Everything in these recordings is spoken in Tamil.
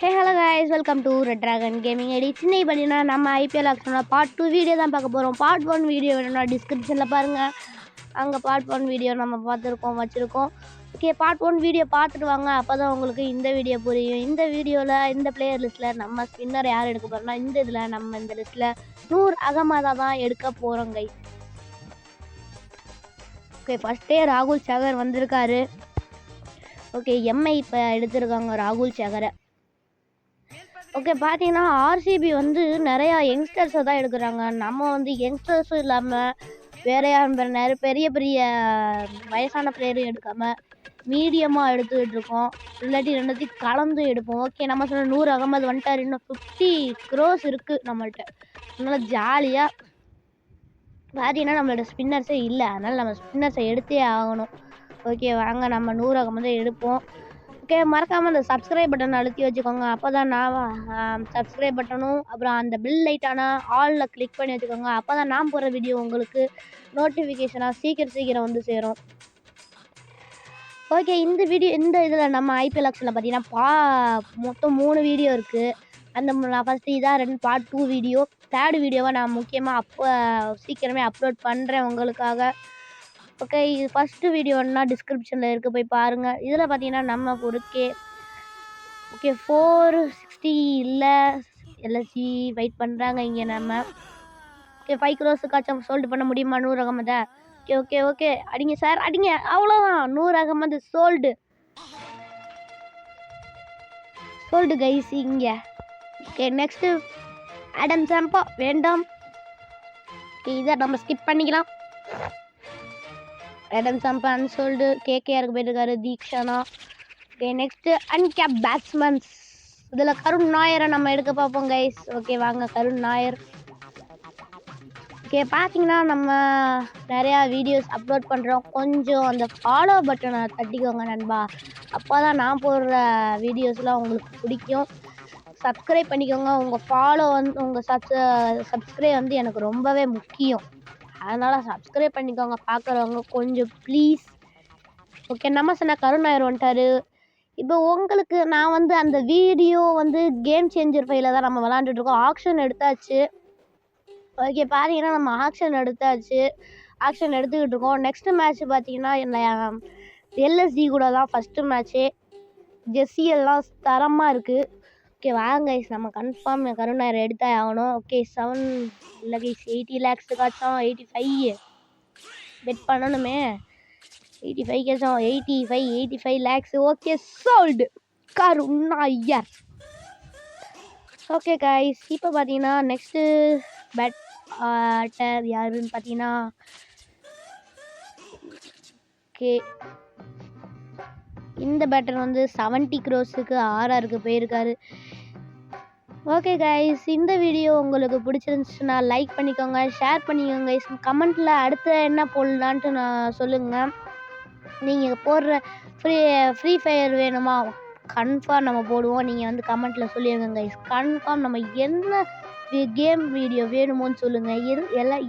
Hey hello guys, welcome to red dragon gaming ID. சின்ன பண்ணினா நம்ம ஐபிஎல் ஆக்ஷனோட பார்ட் 2 வீடியோ தான் பார்க்க போகிறோம். பார்ட் 1 வீடியோ வேணும்னா டிஸ்கிரிப்ஷனில் பாருங்கள். அங்கே பார்ட் 1 வீடியோ நம்ம வச்சுருக்கோம். ஓகே, பார்ட் 1 வீடியோ பார்த்துட்டு வாங்க. அப்போ தான் உங்களுக்கு இந்த வீடியோ புரியும். இந்த வீடியோவில் இந்த பிளேயர் லிஸ்ட்டில் நம்ம ஸ்பின்னர் யார் எடுக்க போகிறோம்னா, இந்த லிஸ்ட்டில் நூர் அகமதா தான் எடுக்க போகிறோம் கைஸ். ஓகே, ஃபஸ்ட்டே ராகுல் சகர் வந்திருக்காரு. ஓகே, எம்ஐ இப்போ எடுத்திருக்காங்க ராகுல் சகரை. ஓகே, பார்த்தீங்கன்னா ஆர்சிபி வந்து நிறையா யங்ஸ்டர்ஸை தான் எடுக்கிறாங்க. நம்ம வந்து யங்ஸ்டர்ஸும் இல்லாமல் வேற யாரும் பெரிய பெரிய வயசான பிளேயரும் எடுக்காமல் மீடியமாக எடுத்துக்கிட்டு இருக்கோம். இல்லாட்டி ரெண்டுத்தையும் கலந்து எடுப்போம். ஓகே, நம்ம சொன்ன நூர் அகமது வந்துட்டார். இன்னும் 50 crores இருக்குது நம்மள்கிட்ட. அதனால் ஜாலியாக பார்த்தீங்கன்னா நம்மளோட ஸ்பின்னர்ஸே இல்லை. அதனால் நம்ம ஸ்பின்னர்ஸை எடுத்தே ஆகணும். ஓகே, வாங்க நம்ம நூர் அகமதை எடுப்போம். ஓகே, மறக்காமல் அந்த சப்ஸ்கிரைப் பட்டன் அழுத்தி வச்சுக்கோங்க. அப்போ தான் நான் சப்ஸ்கிரைப் பட்டனும் அப்புறம் அந்த பில் லைட்டான ஆலில் கிளிக் பண்ணி வச்சுக்கோங்க. அப்போ தான் நான் போடுற வீடியோ உங்களுக்கு நோட்டிஃபிகேஷனாக சீக்கிரம் வந்து சேரும். ஓகே, இந்த இதில் நம்ம ஐபிஎல் ஆக்ஷனில் பார்த்தீங்கன்னா மொத்தம் 3 வீடியோ இருக்குது. நான் ஃபஸ்ட்டு இதான் பார்ட் 2 வீடியோ. 3rd வீடியோவை நான் முக்கியமாக சீக்கிரமே அப்லோட் பண்ணுறேன் உங்களுக்காக. ஓகே, இது ஃபஸ்ட்டு வீடியோன்னா டிஸ்கிரிப்ஷனில் இருக்குது, போய் பாருங்கள். இதில் பார்த்தீங்கன்னா நம்ம ஓகே 460 இல்லை எல்எஸ்சி வெயிட் பண்ணுறாங்க இங்கே நம்ம. ஓகே, 5 crores சோல்டு பண்ண முடியுமா நூர் அகமதை? ஓகே அடிங்க சார், அடிங்க. அவ்வளோதான், நூர் அகமது சோல்டு கைஸ் இங்கே. ஓகே, நெக்ஸ்ட்டு ஆடம் சாம்பா வேண்டாம். ஓகே, இதை நம்ம ஸ்கிப் பண்ணிக்கலாம். Adam Samba unsold. கேகேஆருக்கு போயிருக்காரு Theekshana. Okay, next uncapped batsmen. இதில் கருண் நாயரை நம்ம எடுக்க பார்ப்போம் கைஸ். ஓகே, வாங்க கருண் நாயர். ஓகே, பார்த்தீங்கன்னா நம்ம நிறையா வீடியோஸ் அப்லோட் பண்ணுறோம். கொஞ்சம் அந்த ஃபாலோ பட்டனை தட்டிக்கோங்க நண்பா. அப்போ தான் நான் போடுற வீடியோஸ்லாம் உங்களுக்கு பிடிக்கும். சப்ஸ்கிரைப் பண்ணிக்கோங்க. உங்கள் ஃபாலோ வந்து உங்கள் சப்ஸ்கிரைப் வந்து எனக்கு ரொம்பவே முக்கியம். அதனால் சப்ஸ்கிரைப் பண்ணிக்கோங்க பார்க்குறவங்க கொஞ்சம் ப்ளீஸ். ஓகே, நம்ம சொன்ன கருண் நாயர் வந்துட்டார். இப்போ உங்களுக்கு நான் வந்து அந்த வீடியோ வந்து கேம் சேஞ்சர் ஃபைலில் தான் நம்ம விளாண்டுட்ருக்கோம். ஆக்ஷன் எடுத்தாச்சு. ஓகே, பார்த்தீங்கன்னா நம்ம ஆக்ஷன் எடுத்துக்கிட்டு இருக்கோம். நெக்ஸ்ட்டு மேட்ச் பார்த்தீங்கன்னா எல்எஸ்டி கூட தான் ஃபஸ்ட்டு மேட்ச்சு. ஜெஸ்ஸி எல்லாம் தரமாக இருக்குது. ஓகே, வாங்க கைஸ், நம்ம கன்ஃபார்ம் கருண் நாயர் எடுத்தே ஆகணும். ஓகே, 7 இல்லை கைஸ் 80 lakhs 85 பெட் பண்ணணுமே. 85 lakhs. ஓகே, சோல்டு கருண் நாயர். ஓகே கைஸ், இப்போ பார்த்தீங்கன்னா நெக்ஸ்ட்டு பேட்டர் யாருன்னு பார்த்தீங்கன்னா ஓகே, இந்த பேட்டர் வந்து 70 crores ஆர்ஆருக்கு போயிருக்காரு. ஓகே கைஸ், இந்த வீடியோ உங்களுக்கு பிடிச்சிருந்துச்சுன்னா லைக் பண்ணிக்கோங்க, ஷேர் பண்ணிக்கோங்க கைஸ். கமெண்ட்டில் அடுத்து என்ன போடலான்ட்டு நான் சொல்லுங்கள். நீங்கள் போடுற ஃப்ரீ ஃபயர் வேணுமா? கன்ஃபார்ம் நம்ம போடுவோம். நீங்கள் வந்து கமெண்ட்டில் சொல்லிடுங்க கைஸ். கன்ஃபார்ம் நம்ம என்ன கேம் வீடியோ வேணுமோன்னு சொல்லுங்கள்.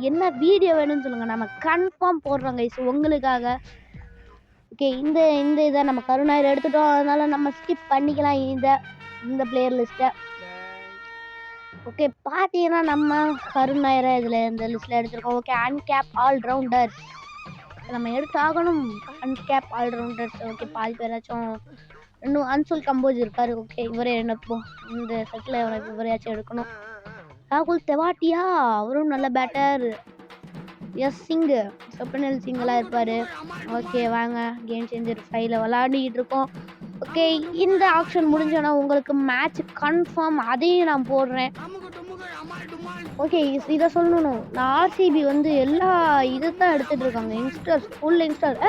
என்ன வீடியோ வேணும்னு சொல்லுங்கள். நம்ம கன்ஃபார்ம் போடுறோம் கைஸ் உங்களுக்காக. ஓகே, இந்த இதை நம்ம கருண் நாயர் எடுத்துட்டோம். அதனால் நம்ம ஸ்கிப் பண்ணிக்கலாம் இந்த பிளேயர் லிஸ்ட்டை. ஓகே, பார்த்தீங்கன்னா நம்ம கருண் நாயரை இந்த லிஸ்ட்டில் எடுத்துருக்கோம். ஓகே, அன்கேப் ஆல்ரவுண்டர்ஸ் நம்ம எடுத்தாகணும். Uncap all-rounders. ஓகே, பாதி பேராச்சும் இன்னும் அன்சுல் கம்போஜ் இருக்கார். ஓகே, இவரே என்னப்போம் இந்த செட்டில் இவரையாச்சும் எடுக்கணும். ராகுல் தெவாட்டியா, அவரும் நல்ல பேட்டர். சிங்கு சொப்பனல் சிங்கெல்லாம் இருப்பார். ஓகே, வாங்க கேம் சேஞ்சர் ஃபைலில் விளாடிக்கிட்டு இருக்கோம். ஓகே, இந்த ஆப்ஷன் முடிஞ்சோன்னா உங்களுக்கு மேட்ச் கன்ஃபார்ம் அதையும் நான் போடுறேன். ஓகே, இதை சொல்லணும். நான் ஆர்சிபி வந்து எல்லா இதை தான் எடுத்துகிட்டு இருக்காங்க. Youngsters, full youngster.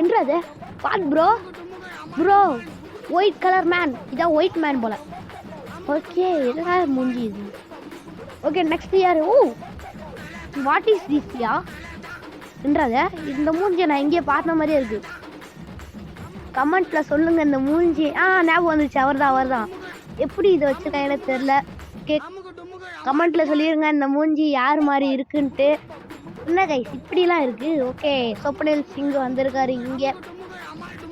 என்றது பாட் ப்ரோ ஒயிட் கலர் மேன். இதான் ஒயிட் மேன் போல். ஓகே, என்ன மூஞ்சி இது? ஓகே, நெக்ஸ்ட் யார்? What is this yeah? என்றது இந்த மூஞ்சியை நான் எங்கேயோ பார்த்த மாதிரியே இருக்குது. கமெண்ட்டில் சொல்லுங்கள் இந்த மூஞ்சி. ஞாபகம் வந்துச்சு, அவர் தான். எப்படி இதை வச்சுருக்காங்கன்னு தெரில. ஓகே, கமெண்ட்டில் சொல்லிடுங்க இந்த மூஞ்சி யார் மாதிரி இருக்குன்ட்டு. என்ன கைஸ் இப்படிலாம் இருக்குது? ஓகே, சொப்பனல் சிங் வந்திருக்காரு. இங்கே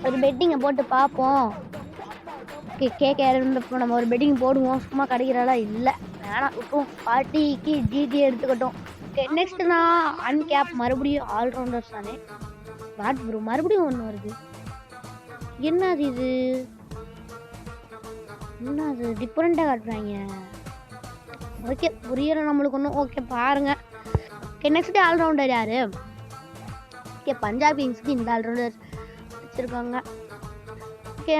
ஒரு பெட்டிங்கை போட்டு பார்ப்போம். கேட்க இருந்தப்போ நம்ம ஒரு பெட்டிங் போடுவோம். சும்மா கிடைக்கிறாளா இல்லை, வேணாம் விட்டுருவோம். பார்ட்டிக்கு ஜிடி எடுத்துக்கிட்டோம். ஓகே நெக்ஸ்ட்னா அன்கேப், மறுபடியும் ஆல்ரவுண்டர்ஸ் தானே. வாட் ப்ரோ மறுபடியும் ஒன்று வருது, என்னது இது, என்ன அது டிஃப்ரெண்ட்டாக காட்டுறாங்க. ஓகே புரியல நம்மளுக்கு ஒன்றும். ஓகே பாருங்க. ஓகே நெக்ஸ்ட் ஆல்ரவுண்டர் யாரு? ஓகே பஞ்சாப் கிங்ஸ்க்கு இந்த ஆல்ரவுண்டர் வச்சுருக்காங்க. ஓகே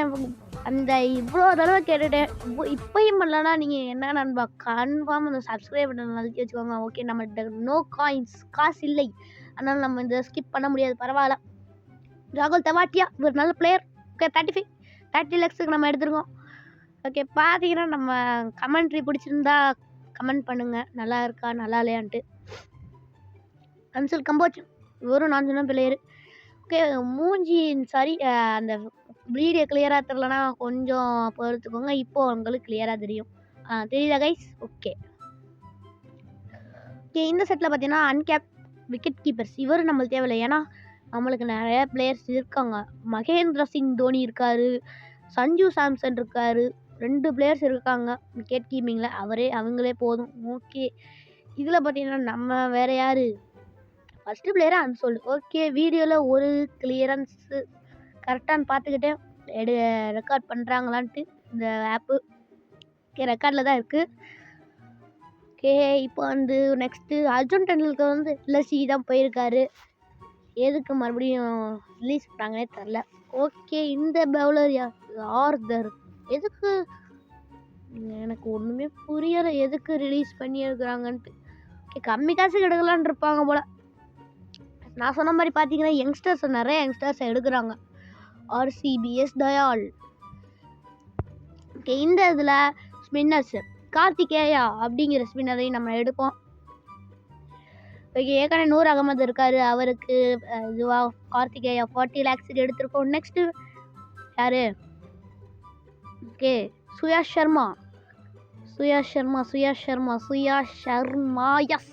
அந்த இவ்வளோ தடவை கேட்டுட்டேன், இப்போயும் பண்ணலன்னா நீங்கள் என்ன நண்பா கன்ஃபார்ம் அந்த சப்ஸ்கிரைப் பண்ண அழுத்தி வச்சுக்கோங்க. ஓகே நம்ம நோ காயின்ஸ், காசு இல்லை, அதனால் நம்ம இந்த ஸ்கிப் பண்ண முடியாது. பரவாயில்ல. ராகுல் தவாட்டியா ஒரு நல்ல பிளேயர். ஓகே 30 lakhs நம்ம எடுத்துருக்கோம். ஓகே பார்த்தீங்கன்னா நம்ம கமெண்ட்ரி பிடிச்சிருந்தா கமெண்ட் பண்ணுங்கள், நல்லா இருக்கா நல்லா இல்லையான்ட்டு. அன்சல் கம்போஜ் இவரும் நான் சொன்ன பிளேயரு. ஓகே மூஞ்சி சாரி அந்த வீடியோ கிளியராக தெரிலனா கொஞ்சம் பொறுத்துக்கோங்க. இப்போது உங்களுக்கு கிளியராக தெரியும். தெரியுதா கைஸ்? ஓகே ஓகே இந்த செட்டில் பார்த்தீங்கன்னா அன்கேப் விக்கெட் கீப்பர்ஸ் இவர் நம்மளுக்கு தேவையில்லை, ஏன்னா நம்மளுக்கு நிறைய பிளேயர்ஸ் இருக்காங்க. மகேந்திர சிங் தோனி இருக்கார், சஞ்சு சாம்சன் இருக்கார், 2 பிளேயர்ஸ் இருக்காங்க விக்கெட் கீப்பிங்கில். அவங்களே போதும். ஓகே இதில் பார்த்தீங்கன்னா நம்ம வேறு யார், ஃபஸ்ட்டு பிளேயராக அன்சோல்டு. ஓகே வீடியோவில் ஒரு கிளியரன்ஸு கரெக்டானு பார்த்துக்கிட்டேன், ரெக்கார்ட் பண்ணுறாங்களான்ட்டு இந்த ஆப்பு. ஓகே ரெக்கார்டில் தான் இருக்குது. ஓகே இப்போ வந்து நெக்ஸ்ட்டு அர்ஜுன் டெண்டுல்கர் வந்து எல்எஸ்சி தான் போயிருக்காரு, எதுக்கு மறுபடியும் ரிலீஸ் பண்ணாங்கன்னே தெரில. ஓகே இந்த பவுலர் ஆர்தர் எதுக்கு, எனக்கு ஒன்றுமே புரியலை எதுக்கு ரிலீஸ் பண்ணியிருக்கிறாங்கன்ட்டு. ஓகே கம்மி காசு எடுக்கலான் இருப்பாங்க போல். நான் சொன்ன மாதிரி பார்த்தீங்கன்னா யங்ஸ்டர்ஸ் நிறைய யங்ஸ்டர்ஸ் எடுக்கிறாங்க. ஆர்சிபிஎஸ் தயால். ஓகே இந்த இதில் ஸ்பின்னர்ஸ் கார்த்திகேயா அப்படிங்கிற ஸ்பின்னரையும் நம்ம எடுப்போம். ஓகே ஏற்கனவே நூர் அகமது இருக்கார், அவருக்கு இதுவாக கார்த்திகேயா 40 lakhs எடுத்திருக்கோம். நெக்ஸ்ட்டு யார்? ஓகே சுயா சர்மா எஸ்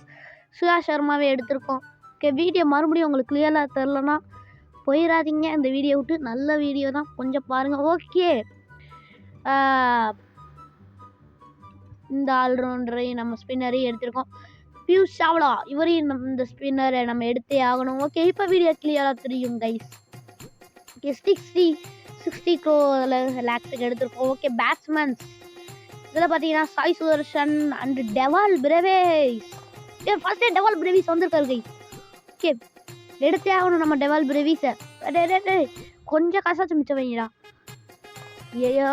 சுயா சர்மாவே எடுத்திருக்கோம். ஓகே வீடியோ மறுபடியும் உங்களுக்கு கிளியராக தெரிலனா போயிடாதீங்க, இந்த வீடியோ விட்டு. நல்ல வீடியோ தான், கொஞ்சம் பாருங்கள். ஓகே இந்த ஆல்ரவுண்டரையும் நம்ம ஸ்பின்னரையும் எடுத்திருக்கோம். பியூஷ் சாவ்லா இவரையும் இந்த ஸ்பின்னரை நம்ம எடுத்தே ஆகணும். ஓகே இப்போ வீடியோ கிளியராக தெரியும் கைஸ். ஓகே 60 lakhs எடுத்திருக்கோம். ஓகே பேட்ஸ்மேன்ஸ் இதில் பார்த்தீங்கன்னா Sai Sudharsan and Dewald Brevis. ஃபர்ஸ்டே டெவால் பிரேவிஸ் வந்திருக்காரு கைஸ். ஓகே எடுத்தே ஆகணும் நம்ம டெவால் பிரேவிஸை. கொஞ்சம் காசாச்சும் மிச்சம் வைங்கடா. ஐயோ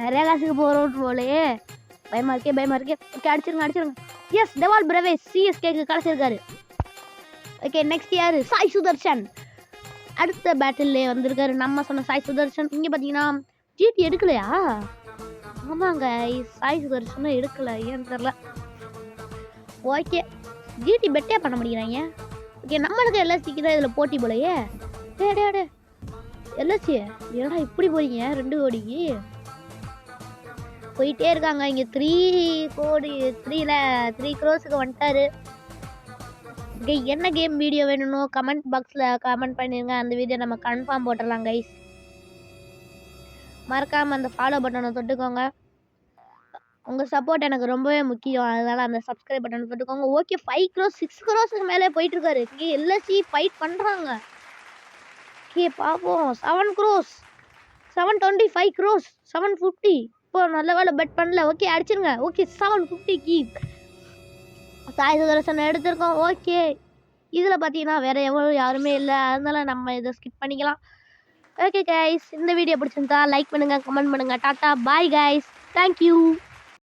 நிறைய காசுக்கு போகிறோம் போலையே, பயமாக இருக்கே. ஓகே அடிச்சிருங்க. எஸ் டெவால் பிரேவிஸ் சிஎஸ்கேக்கு கிடச்சிருக்காரு. ஓகே நெக்ஸ்ட் யார்? சாய் சுதர்ஷன் அடுத்த பேட்டில்லே வந்திருக்காரு, நம்ம சொன்ன சாய் சுதர்ஷன். இங்கே பார்த்தீங்கன்னா ஜிடி எடுக்கலையா? ஆமாங்க சாய் சுதர்ஷனும் எடுக்கலை, ஏன்னு தெரில. ஓகே ஜிடி பெட்டே பண்ண முடிக்கிறாங்க. ஓகே நம்மளுக்கு எல்எஸ்சிக்கு தான் இதில் போட்டி போலையே. டே எல்எஸ்சி ஏடா இப்படி போறீங்க? 2 கோடிக்கு போயிட்டே இருக்காங்க. இங்கே 3 crores வந்துட்டாரு. ஓகே என்ன கேம் வீடியோ வேணும்னோ கமெண்ட் பாக்ஸில் கமெண்ட் பண்ணிடுங்க, அந்த வீடியோ நம்ம கன்ஃபார்ம் போட்டுடலாம் கைஸ். மறக்காமல் அந்த ஃபாலோ பட்டனை தொட்டுக்கோங்க, உங்கள் சப்போர்ட் எனக்கு ரொம்பவே முக்கியம், அதனால் அந்த சப்ஸ்கிரைப் பட்டனை தொட்டுக்கோங்க. ஓகே 5 crores 6 crores மேலே போயிட்டுருக்காரு. இங்கே எல்எஸ்சி ஃபைட் பண்ணுறாங்க. ஓகே பார்ப்போம். 7 crores 725 crores 750. இப்போ நல்ல வேலை பெட் பண்ணல. ஓகே அடிச்சிருங்க. ஓகே 750 சாய் சுதர்ஷன் எடுத்திருக்கோம். ஓகே இதில் பார்த்தீங்கன்னா வேறு யாருமே இல்லை, அதனால நம்ம இதை ஸ்கிப் பண்ணிக்கலாம். ஓகே கைஸ் இந்த வீடியோ பிடிச்சிருந்தா லைக் பண்ணுங்கள், கமெண்ட் பண்ணுங்கள். Tata bye guys, thank you.